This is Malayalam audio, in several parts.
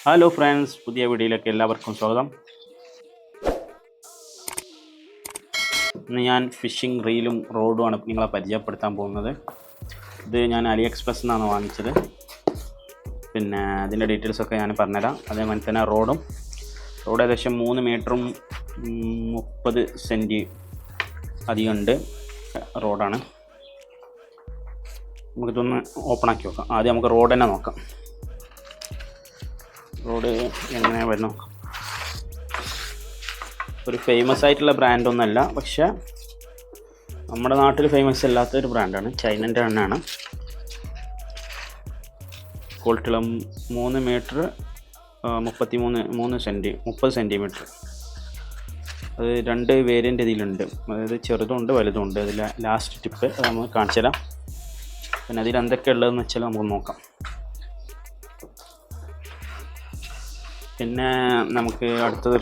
ഹലോ ഫ്രണ്ട്സ്, പുതിയ വീഡിയോയിലേക്ക് എല്ലാവർക്കും സ്വാഗതം. ഇന്ന് ഞാൻ ഫിഷിംഗ് റീലും റോഡുമാണ് നിങ്ങളെ പരിചയപ്പെടുത്താൻ പോകുന്നത്. ഇത് ഞാൻ അലി എക്സ്പ്രസ് നിന്നാണ് വാങ്ങിച്ചത്. പിന്നെ അതിൻ്റെ ഡീറ്റെയിൽസൊക്കെ ഞാൻ പറഞ്ഞുതരാം. അതേപോലെ തന്നെ റോഡ് ഏകദേശം 3 മീറ്ററും 30 സെൻറ്റി അധികമുണ്ട് റോഡാണ്. നമുക്കിതൊന്ന് ഓപ്പണാക്കി നോക്കാം. ആദ്യം നമുക്ക് റോഡ് തന്നെ നോക്കാം. റോഡ് എങ്ങനെ വരുന്നു? ഒരു ഫേമസ് ആയിട്ടുള്ള ബ്രാൻഡൊന്നുമല്ല, പക്ഷേ നമ്മുടെ നാട്ടിൽ ഫേമസ് അല്ലാത്തൊരു ബ്രാൻഡാണ്. ചൈനൻ്റെ എണ്ണയാണ്. ക്വാളിറ്റിയുള്ള 3 മീറ്റർ 30 സെൻറ്റിമീറ്റർ. അത് 2 വേരിയൻ്റ് ഇതിലുണ്ട്. അതായത് ചെറുതുണ്ട് വലുതുണ്ട്. അതിൽ ലാസ്റ്റ് ടിപ്പ് അത് നമുക്ക് കാണിച്ചു തരാം. പിന്നെ അതിൽ എന്തൊക്കെ ഉള്ളതെന്ന് വെച്ചാൽ നമുക്ക് നോക്കാം. പിന്നെ നമുക്ക് അടുത്തത്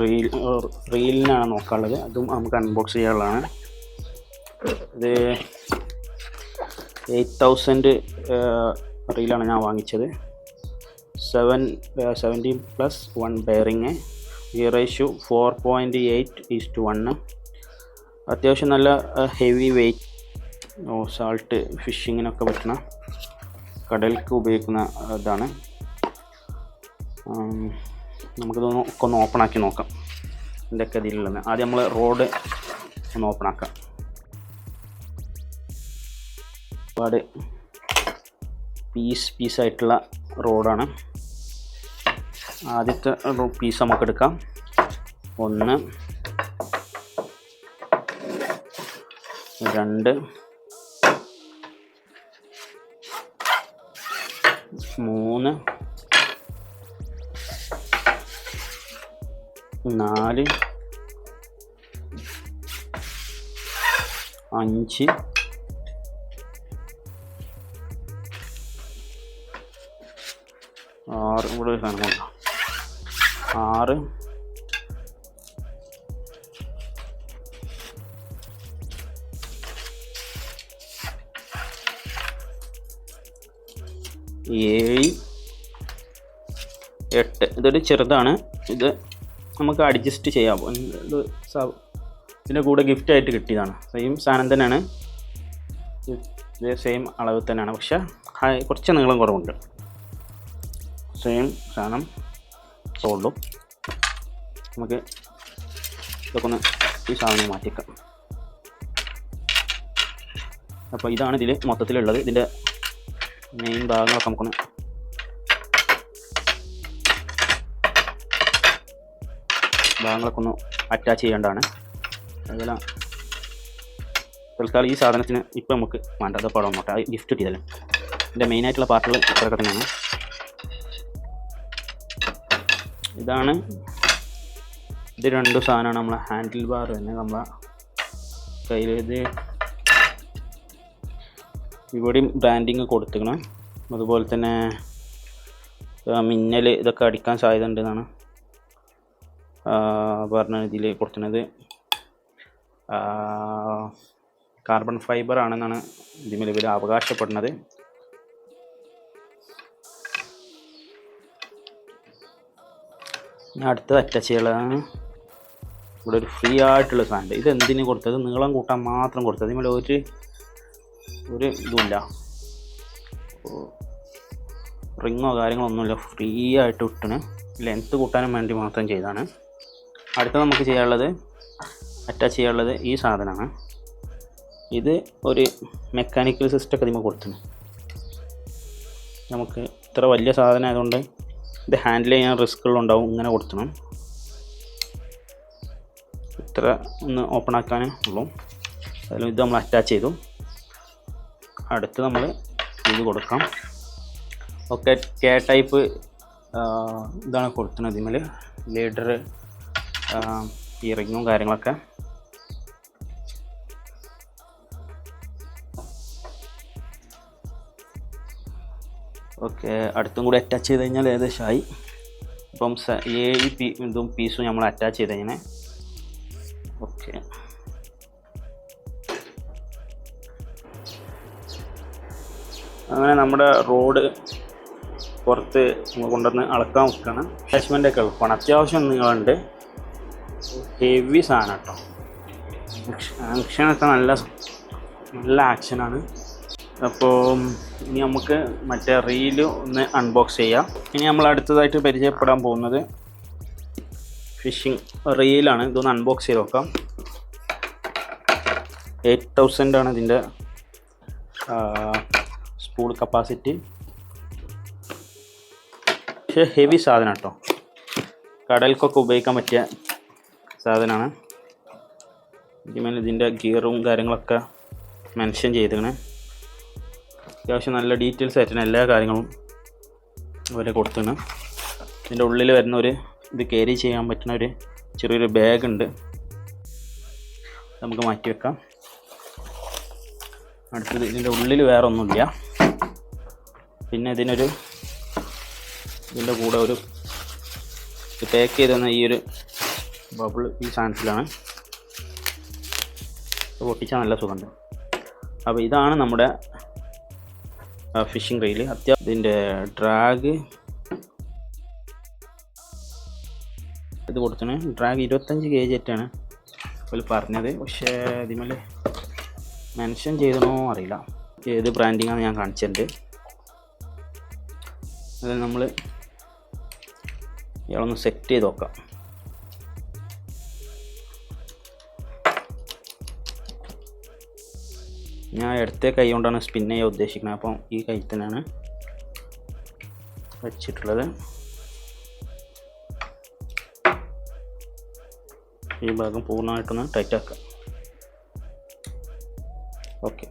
റീലിനാണ് നോക്കാനുള്ളത്. അതും നമുക്ക് അൺബോക്സ് ചെയ്യാനുള്ളതാണ്. ഇത് 8000 റീലാണ് ഞാൻ വാങ്ങിച്ചത്. 17+1 ബെയറിങ്, ഗിയർ റേഷ്യോ 4.8:1. അത്യാവശ്യം നല്ല ഹെവി വെയ്റ്റ്, സാൾട്ട് ഫിഷിങ്ങിനൊക്കെ പറ്റുന്ന കടലിലേക്ക് ഉപയോഗിക്കുന്ന ഇതാണ്. നമുക്കിതൊന്ന് ഒക്കെ ഒന്ന് ഓപ്പണാക്കി നോക്കാം എന്തൊക്കെ ഇതിലുള്ളത്. ആദ്യം നമ്മൾ റോഡ് ഒന്ന് ഓപ്പണാക്കാം. ഒരുപാട് പീസായിട്ടുള്ള റോഡാണ്. ആദ്യത്തെ പീസ് നമുക്ക് എടുക്കാം. 1, 2, 3, 4, 5, 6. ഇവിടെ ഒരു സാധനം കൊണ്ടോ 6, 7, 8. ഇതൊരു ചെറുതാണ്. ഇത് നമുക്ക് അഡ്ജസ്റ്റ് ചെയ്യാം. ഇത് ഇതിൻ്റെ കൂടെ ഗിഫ്റ്റായിട്ട് കിട്ടിയതാണ്. സെയിം സാധനം തന്നെയാണ്, ഇതേ സെയിം അളവ് തന്നെയാണ്, പക്ഷേ കുറച്ച് നീളം കുറവുണ്ട്. സെയിം സാധനം സോൾഡും. നമുക്ക് ഇതൊക്കെ ഒന്ന് ഈ സാധനം മാറ്റിക്കാം. അപ്പോൾ ഇതാണ് ഇതിൽ മൊത്തത്തിലുള്ളത്. ഇതിൻ്റെ മെയിൻ ഭാഗങ്ങളൊക്കെ നമുക്കൊന്ന് ഒന്ന് അറ്റാച്ച് ചെയ്യേണ്ടതാണ്. അതുപോലെ തൽക്കാലം ഈ സാധനത്തിന് ഇപ്പം നമുക്ക് വേണ്ടത് പടം നോക്കാം. ഗിഫ്റ്റ് കിട്ടിയതല്ലേ. ഇതിൻ്റെ മെയിനായിട്ടുള്ള പാർട്ടുകൾ ഇത്രയൊക്കെ തന്നെയാണ്. ഇത് 2 സാധനമാണ്. നമ്മളെ ഹാൻഡിൽ ബാർ തന്നെ നമ്മളെ കയ്യിൽ. ഇത് ഇവിടെയും ബ്രാൻഡിങ് കൊടുത്തിക്കണം. അതുപോലെ തന്നെ മിന്നൽ ഇതൊക്കെ അടിക്കാൻ സാധ്യത ഉണ്ടെന്നാണ് പറഞ്ഞ ഇതിൽ കൊടുക്കുന്നത്. കാർബൺ ഫൈബർ ആണെന്നാണ് ഇതിൽ ഇവർ അവകാശപ്പെടുന്നത്. അടുത്തത് അറ്റാച്ച് ചെയ്യുന്നതാണ്. ഇവിടെ ഒരു ഫ്രീ ആയിട്ടുള്ള സാധനം. ഇത് എന്തിനു കൊടുത്തത്? നീളം കൂട്ടാൻ മാത്രം കൊടുത്തത്. ഇതിൽ ഒരു ഇതുമില്ല, റിങ്ങോ കാര്യങ്ങളൊന്നുമില്ല. ഫ്രീ ആയിട്ട് വിട്ടണ്. ലെങ്ത്ത് കൂട്ടാനും വേണ്ടി മാത്രം ചെയ്താണ്. അടുത്ത നമുക്ക് അറ്റാച്ച് ചെയ്യാനുള്ളത് ഈ സാധനമാണ്. ഇത് ഒരു മെക്കാനിക്കൽ സിസ്റ്റമൊക്കെ ഇതിന് കൊടുത്തിന്. നമുക്ക് ഇത്ര വലിയ സാധനം ആയതുകൊണ്ട് ഇത് ഹാൻഡിൽ ചെയ്യാൻ റിസ്ക്കുകളുണ്ടാവും. ഇങ്ങനെ കൊടുക്കണം. ഇത്ര ഒന്ന് ഓപ്പൺ ആക്കാനേ ഉള്ളൂ. അതിലും ഇത് നമ്മൾ അറ്റാച്ച് ചെയ്തു. അടുത്ത് നമ്മൾ ഇത് കൊടുക്കാം. ഒക്കെ കെ ടൈപ്പ് ഇതാണ് കൊടുക്കുന്നത്. ഇതിൽ ലീഡർ, ഈ റിങ്ങും കാര്യങ്ങളൊക്കെ. ഓക്കെ, അടുത്തും കൂടി അറ്റാച്ച് ചെയ്ത് കഴിഞ്ഞാൽ ഏകദേശമായി. ഇപ്പം 7 പീസും നമ്മൾ അറ്റാച്ച് ചെയ്ത് കഴിഞ്ഞാൽ ഓക്കെ. അങ്ങനെ നമ്മുടെ റോഡ് പുറത്ത് നമ്മൾ കൊണ്ടുവന്ന് അളക്കാൻ വെക്കണം. അറ്റാച്ച്മെൻ്റൊക്കെ എളുപ്പമാണ്. അത്യാവശ്യം നീളമുണ്ട്. ഹെവി സാധനം കേട്ടോ. ആക്ഷനൊക്കെ നല്ല ആക്ഷനാണ്. അപ്പോൾ ഇനി നമുക്ക് മറ്റേ റീല് ഒന്ന് അൺബോക്സ് ചെയ്യാം. ഇനി നമ്മൾ അടുത്തതായിട്ട് പരിചയപ്പെടാൻ പോകുന്നത് ഫിഷിംഗ് റീലാണ്. ഇതൊന്ന് അൺബോക്സ് ചെയ്ത് നോക്കാം. 8000 ആണ് ഇതിൻ്റെ സ്പൂൾ കപ്പാസിറ്റി. പക്ഷേ ഹെവി സാധനം കേട്ടോ. കടലിൽക്കൊക്കെ ഉപയോഗിക്കാൻ പറ്റിയ സാധനമാണ്. ഇതിൻ്റെ ഗിയറും കാര്യങ്ങളൊക്കെ മെൻഷൻ ചെയ്തിരിക്കണേ. അത്യാവശ്യം നല്ല ഡീറ്റെയിൽസ് ആയിട്ടാണ് എല്ലാ കാര്യങ്ങളും അവരെ കൊടുത്തിട്ടുണ്ട്. ഇതിൻ്റെ ഉള്ളിൽ വരുന്ന ഇത് ക്യാരി ചെയ്യാൻ പറ്റുന്ന ചെറിയൊരു ബാഗ് ഉണ്ട്. നമുക്ക് മാറ്റി വെക്കാം. അടുത്തത് ഇതിൻ്റെ ഉള്ളിൽ വേറെ ഒന്നുമില്ല. പിന്നെ ഇതിൻ്റെ കൂടെ പാക്ക് ചെയ്ത് തന്ന ഈ ബബിൾ ഈ സാധനത്തിലാണ്. പൊട്ടിച്ചാൽ നല്ല സുഖമുണ്ട്. അപ്പോൾ ഇതാണ് നമ്മുടെ ഫിഷിംഗ് റീൽ. ഇതിൻ്റെ ഡ്രാഗ് ഇത് കൊടുത്തത്. ഡ്രാഗ് 25 kg ആയിട്ടാണ് അതിൽ പറഞ്ഞത്. പക്ഷേ ഇതിമേൽ മെൻഷൻ ചെയ്തണോ അറിയില്ല. ഏത് ബ്രാൻഡിങ്ങാണ് ഞാൻ കാണിച്ചിട്ടുണ്ട്. അതിൽ നമ്മൾ ഇയാളൊന്ന് സെറ്റ് ചെയ്ത് നോക്കാം. ഞാൻ ഇടത്തെ കൈ കൊണ്ടാണ് സ്പിൻ ചെയ്യാൻ ഉദ്ദേശിക്കുന്നത്. അപ്പം ഈ കൈ തന്നെയാണ് വെച്ചിട്ടുള്ളത്. ഈ ഭാഗം പൂർണ്ണമായിട്ടൊന്ന് ടൈറ്റ് ആക്കാം. ഓക്കെ,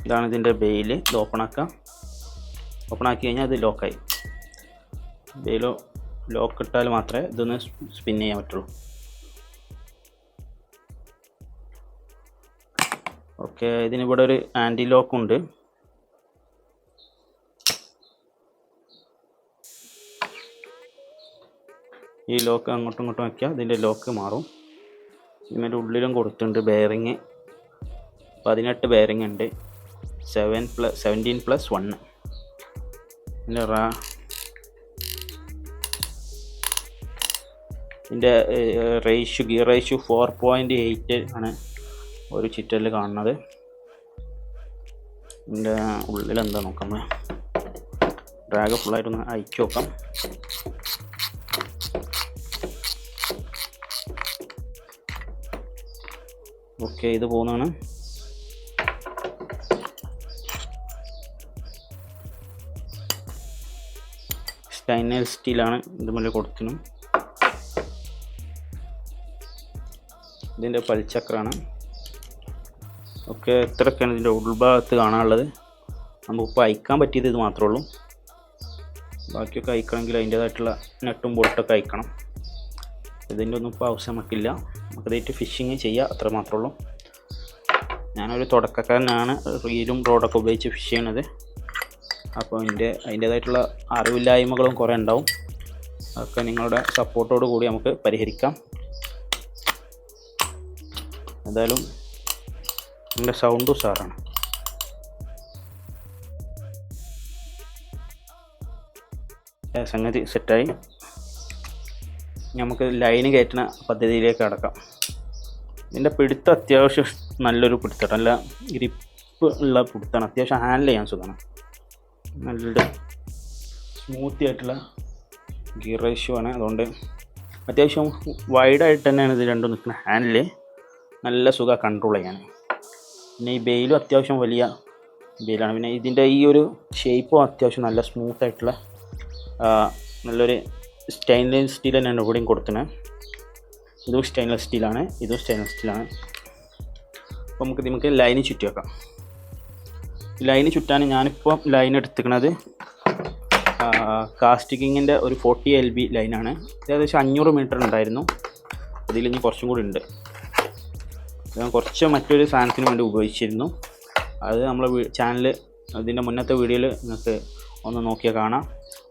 ഇതാണ് ഇതിൻ്റെ ബെയിൽ. ഇത് ഓപ്പൺ ആക്കാം. ഓപ്പൺ ആക്കി കഴിഞ്ഞാൽ ഇത് ലോക്കായി. ബെയിൽ ലോക്ക് ഇട്ടാൽ മാത്രമേ ഇതൊന്ന് സ്പിൻ ചെയ്യാൻ പറ്റുള്ളൂ. ഓക്കെ, ഇതിനിവിടെ ഒരു ആൻറ്റി ലോക്കുണ്ട്. ഈ ലോക്ക് അങ്ങോട്ടും ഇങ്ങോട്ടും വയ്ക്കുക. ഇതിൻ്റെ ലോക്ക് മാറും. ഇതിൻ്റെ ഉള്ളിലും കൊടുത്തിട്ടുണ്ട് ബെയറിങ്. 18 ബെയറിങ് ഉണ്ട്. 17+1. ഇതിൻ്റെ ഗിയർ റേഷ്യോ 4.8 ആണ് ഒരു ചിറ്റലിൽ കാണുന്നത്. ഇതിൻ്റെ ഉള്ളിൽ എന്താ നോക്കാം. ഡ്രാഗ് ഫുള്ളായിട്ടൊന്ന് അയച്ചു നോക്കാം. ഓക്കെ, ഇത് പോകുന്നതാണ്. സ്റ്റൈൻലെസ് സ്റ്റീലാണ് ഇതുപോലെ കൊടുത്തിനും. ഇതിൻ്റെ പൽച്ചക്രാണ്. ഓക്കെ, ഇത്രയൊക്കെയാണ് ഇതിൻ്റെ ഉൾഭാഗത്ത് കാണാനുള്ളത്. നമുക്കിപ്പോൾ അയക്കാൻ പറ്റിയത് ഇത് മാത്രമേ ഉള്ളൂ. ബാക്കിയൊക്കെ അയക്കണമെങ്കിൽ അതിൻ്റേതായിട്ടുള്ള നെട്ടും ബോൾട്ടൊക്കെ അയക്കണം. ഇതിൻ്റെ ഒന്നും ഇപ്പോൾ ആവശ്യം നമുക്കില്ല. നമുക്കതായിട്ട് ഫിഷിങ് ചെയ്യുക, അത്ര മാത്രമേ ഉള്ളൂ. ഞാനൊരു തുടക്കക്കാരനാണ്. റീലും റോഡൊക്കെ ഉപയോഗിച്ച് ഫിഷ് ചെയ്യണത്. അപ്പോൾ അതിൻ്റേതായിട്ടുള്ള അറിവില്ലായ്മകളും കുറേ ഉണ്ടാവും. അതൊക്കെ നിങ്ങളുടെ സപ്പോർട്ടോട് കൂടി നമുക്ക് പരിഹരിക്കാം. എന്തായാലും എൻ്റെ സൗണ്ട് ഉഷാറാണ്. സംഗതി സെറ്റായി. നമുക്ക് ലൈന് കയറ്റുന്ന പദ്ധതിയിലേക്ക് കടക്കാം. ഇതിൻ്റെ പിടുത്തം അത്യാവശ്യം നല്ലൊരു പിടുത്തം, നല്ല ഗ്രിപ്പ് ഉള്ള പിടുത്താണ്. അത്യാവശ്യം ഹാൻഡിൽ ചെയ്യാൻ സുഖമാണ്. നല്ല സ്മൂത്തി ആയിട്ടുള്ള ഗിയർ റേഷ്യോ ആണ്. അതുകൊണ്ട് അത്യാവശ്യം വൈഡായിട്ട് തന്നെയാണ് ഇത് രണ്ടും നിൽക്കുന്നത്. ഹാൻഡിൽ നല്ല സുഖം കൺട്രോൾ ചെയ്യാൻ. പിന്നെ ഈ ബെയിലും അത്യാവശ്യം വലിയ ബെയിലാണ്. പിന്നെ ഇതിൻ്റെ ഈ ഒരു ഷേപ്പും അത്യാവശ്യം നല്ല സ്മൂത്തായിട്ടുള്ള നല്ലൊരു സ്റ്റെയിൻലെസ് സ്റ്റീൽ തന്നെയാണ് ഇവിടെയും കൊടുക്കുന്നത്. ഇതും സ്റ്റെയിൻലെസ് സ്റ്റീലാണ്, ഇതും സ്റ്റെയിൻലെസ് സ്റ്റീലാണ്. അപ്പോൾ നമുക്ക് ലൈന് ചുറ്റി വെക്കാം. ലൈന് ചുറ്റാൻ ഞാനിപ്പോൾ ലൈൻ എടുത്തിരിക്കുന്നത് കാസ്റ്റിക്കിങ്ങിൻ്റെ ഒരു 40 LB ലൈനാണ്. ഏകദേശം 500 മീറ്റർ ഉണ്ടായിരുന്നു. അതിൽ ഇനി കുറച്ചും കൂടി ഉണ്ട്. ഞാൻ കുറച്ച് മറ്റൊരു സാധനത്തിന് വേണ്ടി ഉപയോഗിച്ചിരുന്നു. അത് നമ്മളെ ചാനൽ അതിൻ്റെ മുന്നത്തെ വീഡിയോയിൽ നിങ്ങൾക്ക് ഒന്ന് നോക്കിയാൽ കാണാം.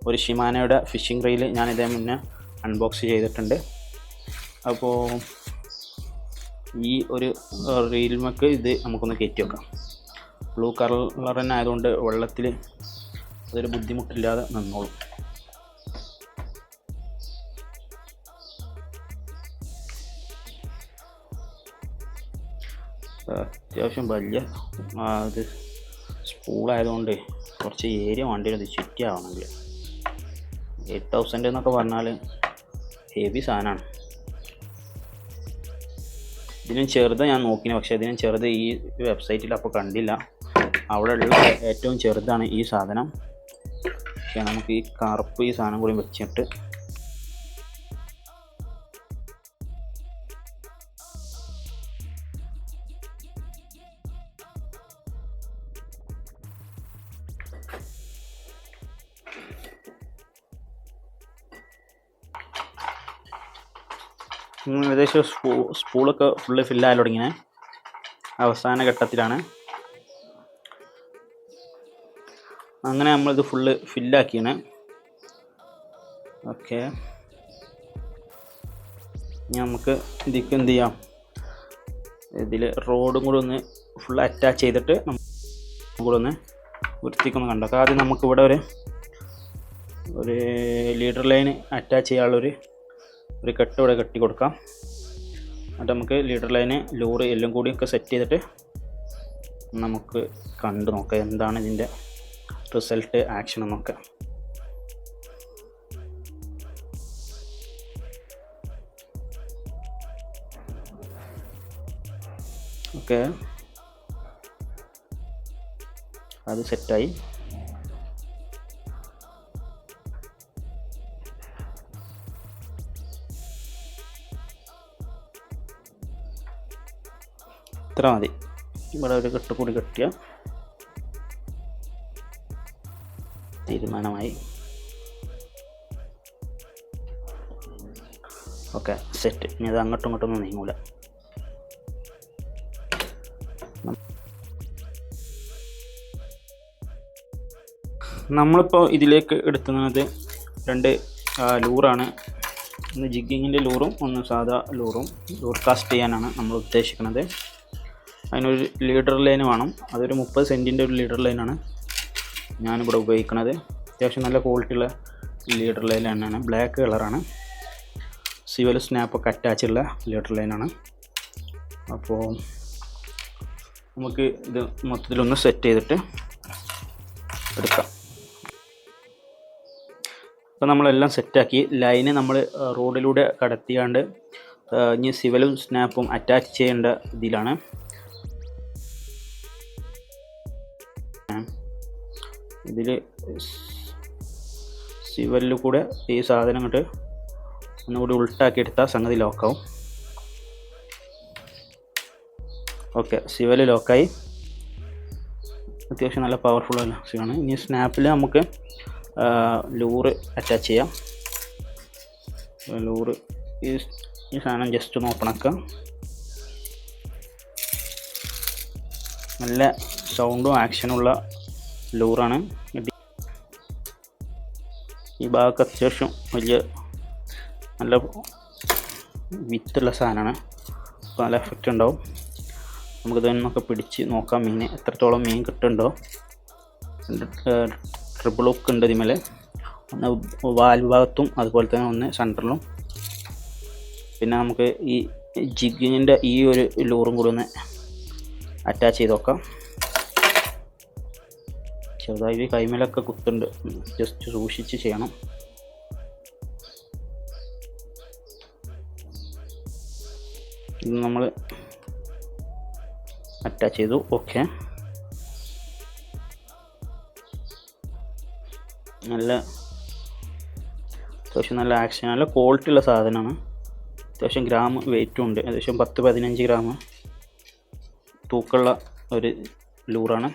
ഒരു ഷിമാനോയുടെ ഫിഷിംഗ് റീൽ ഞാൻ ഇതേ മുന്നേ അൺബോക്സ് ചെയ്തിട്ടുണ്ട്. അപ്പോൾ ഈ ഒരു റീൽമക്ക് ഇത് നമുക്കൊന്ന് കയറ്റി വെക്കാം. ബ്ലൂ കളർ തന്നെ ആയതുകൊണ്ട് വെള്ളത്തിൽ അതൊരു ബുദ്ധിമുട്ടില്ലാതെ നിന്നോളും. അത്യാവശ്യം വലിയ ഇത് സ്പൂളായതുകൊണ്ട് കുറച്ച് ഏരിയ വേണ്ടി വരും ഇത് ചുറ്റിയാവണമെങ്കിൽ. 8000 എന്നൊക്കെ പറഞ്ഞാൽ ഹെവി സാധനമാണ്. ഇതിനും ചെറുത് ഞാൻ നോക്കിന്, പക്ഷേ ഇതിനും ചെറുത് ഈ വെബ്സൈറ്റിൽ അപ്പോൾ കണ്ടില്ല. അവിടെ ഉള്ള ഏറ്റവും ചെറുതാണ് ഈ സാധനം. പക്ഷേ നമുക്ക് ഈ കറുപ്പ് ഈ സാധനം കൂടി വെച്ചിട്ട് ഏകദേശം സ്പൂളൊക്കെ ഫുള്ള് ഫില്ലായാലും തുടങ്ങിയ അവസാന ഘട്ടത്തിലാണ്. അങ്ങനെ നമ്മളിത് ഫുള്ള് ഫില്ലാക്കിയാണ്. ഓക്കെ, ഇനി നമുക്ക് ഇതിലേക്ക് എന്ത് ചെയ്യാം, ഇതിൽ റോഡും കൂടെ ഒന്ന് ഫുൾ അറ്റാച്ച് ചെയ്തിട്ട് കൂടെ ഒന്ന് വൃത്തിക്കൊന്ന് കണ്ടേക്കാം. ആദ്യം നമുക്കിവിടെ ഒരു ലീഡർ ലൈൻ അറ്റാച്ച് ചെയ്യാനുള്ളൊരു കെട്ട് ഇവിടെ കെട്ടി കൊടുക്കാം. എന്നിട്ട് നമുക്ക് ലീഡർ ലൈന് ലൂറ് എല്ലാം കൂടിയൊക്കെ സെറ്റ് ചെയ്തിട്ട് നമുക്ക് കണ്ടു നോക്കാം എന്താണ് ഇതിൻ്റെ റിസൾട്ട്, ആക്ഷൻ എന്നൊക്കെ. ഓക്കെ, അത് സെറ്റായി. ഇത്ര മതി. ഇവിടെ ഒരു കെട്ട് കൂടി കെട്ടിയ തീരുമാനമായി. Okay, set. ഇനി അത് അങ്ങോട്ടും ഇങ്ങോട്ടൊന്നും നീങ്ങൂല. നമ്മളിപ്പോൾ ഇതിലേക്ക് എടുക്കുന്നത് 2 ലൂറാണ്. ഒന്ന് ജിഗ്ഗിങ്ങിൻ്റെ ലൂറും ഒന്ന് സാധാ ലൂറും. ലൂർ കാസ്റ്റ് ചെയ്യാനാണ് നമ്മൾ ഉദ്ദേശിക്കുന്നത്. അതിനൊരു ലീഡർ ലൈൻ വേണം. അതൊരു 30 സെൻറ്റിൻ്റെ ഒരു ലീഡർ ലൈനാണ് ഞാനിവിടെ ഉപയോഗിക്കുന്നത്. അത്യാവശ്യം നല്ല ക്വാളിറ്റിയുള്ള ലീഡർ ലൈൻ തന്നെയാണ്. ബ്ലാക്ക് കളറാണ്. സിവൽ സ്നാപ്പൊക്കെ അറ്റാച്ചുള്ള ലീഡർ ലൈനാണ്. അപ്പോൾ നമുക്ക് ഇത് മൊത്തത്തിലൊന്ന് സെറ്റ് ചെയ്തിട്ട് എടുക്കാം. അപ്പോൾ നമ്മളെല്ലാം സെറ്റാക്കി. ലൈന് നമ്മൾ റോഡിലൂടെ കടത്തിയാണ്ട് ഇനി സിവലും സ്നാപ്പും അറ്റാച്ച് ചെയ്യേണ്ട ഇതിലാണ്. ഇതിൽ സിവലിൽ കൂടെ ഈ സാധനം ഇങ്ങോട്ട് ഒന്നുകൂടി ഉൾട്ടാക്കി എടുത്താൽ സംഗതി ലോക്കാവും. ഓക്കെ, സിവൽ ലോക്കായി. അത്യാവശ്യം നല്ല പവർഫുൾ ആണ്. ഇനി സ്നാപ്പിൽ നമുക്ക് ലൂറ് അറ്റാച്ച് ചെയ്യാം. ലൂറ് ഈ സാധനം ജസ്റ്റ് ഒന്ന് ഓപ്പൺ ആക്കാം. നല്ല സൗണ്ടും ആക്ഷനുള്ള ലൂറാണ്. ഈ ഭാഗത്ത് അത്യാവശ്യം വലിയ നല്ല വിത്തുള്ള സാധനമാണ്. അപ്പോൾ നല്ല എഫക്റ്റ് ഉണ്ടാവും. നമുക്കിതൊന്നൊക്കെ പിടിച്ച് നോക്കാം മീൻ എത്രത്തോളം മീൻ കിട്ടുന്നുണ്ടോ. ട്രിപ്പിൾ ഹുക്ക് ഉണ്ട് ഇതിന്മേൽ. ഒന്ന് വാൽ ഭാഗത്തും അതുപോലെ തന്നെ ഒന്ന് സെൻറ്ററിലും. പിന്നെ നമുക്ക് ഈ ജിഗിങ്ങിൻ്റെ ഈ ഒരു ലൂറും കൂടി ഒന്ന് അറ്റാച്ച് ചെയ്ത് നോക്കാം. ചെറുതായി കൈമേലൊക്കെ കുത്തുണ്ട്, ജസ്റ്റ് സൂക്ഷിച്ച് ചെയ്യണം. ഇത് നമ്മൾ അറ്റാച്ച് ചെയ്തു. ഓക്കെ, നല്ല അത്യാവശ്യം നല്ല ആക്ഷൻ, നല്ല ക്വാളിറ്റി ഉള്ള സാധനമാണ്. അത്യാവശ്യം ഗ്രാം വെയിറ്റും ഉണ്ട്. ഏകദേശം 10-15 ഗ്രാം തൂക്കമുള്ള ഒരു ലൂറാണ്.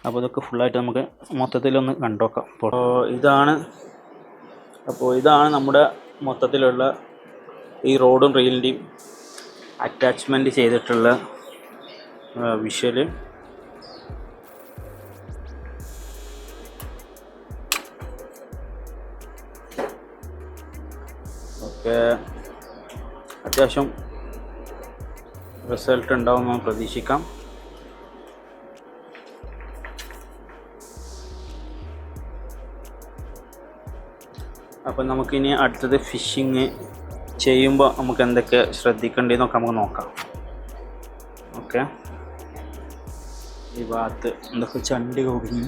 അപ്പോൾ ഇതൊക്കെ ഫുള്ളായിട്ട് നമുക്ക് മൊത്തത്തിലൊന്ന് കണ്ടുനോക്കാം. അപ്പോൾ ഇതാണ് നമ്മുടെ മൊത്തത്തിലുള്ള ഈ റോഡും റീലിൻ്റെയും അറ്റാച്ച്മെൻറ്റ് ചെയ്തിട്ടുള്ള വിഷ്വൽ. ഓക്കെ, അത്യാവശ്യം റിസൾട്ട് ഉണ്ടാവുമെന്ന് പ്രതീക്ഷിക്കാം. അപ്പം നമുക്കിനി അടുത്തത് ഫിഷിങ് ചെയ്യുമ്പോൾ നമുക്ക് എന്തൊക്കെ ശ്രദ്ധിക്കേണ്ടതെന്നൊക്കെ നമുക്ക് നോക്കാം. ഓക്കെ, ഈ ഭാഗത്ത് എന്തൊക്കെ ചണ്ടി കുടുങ്ങി.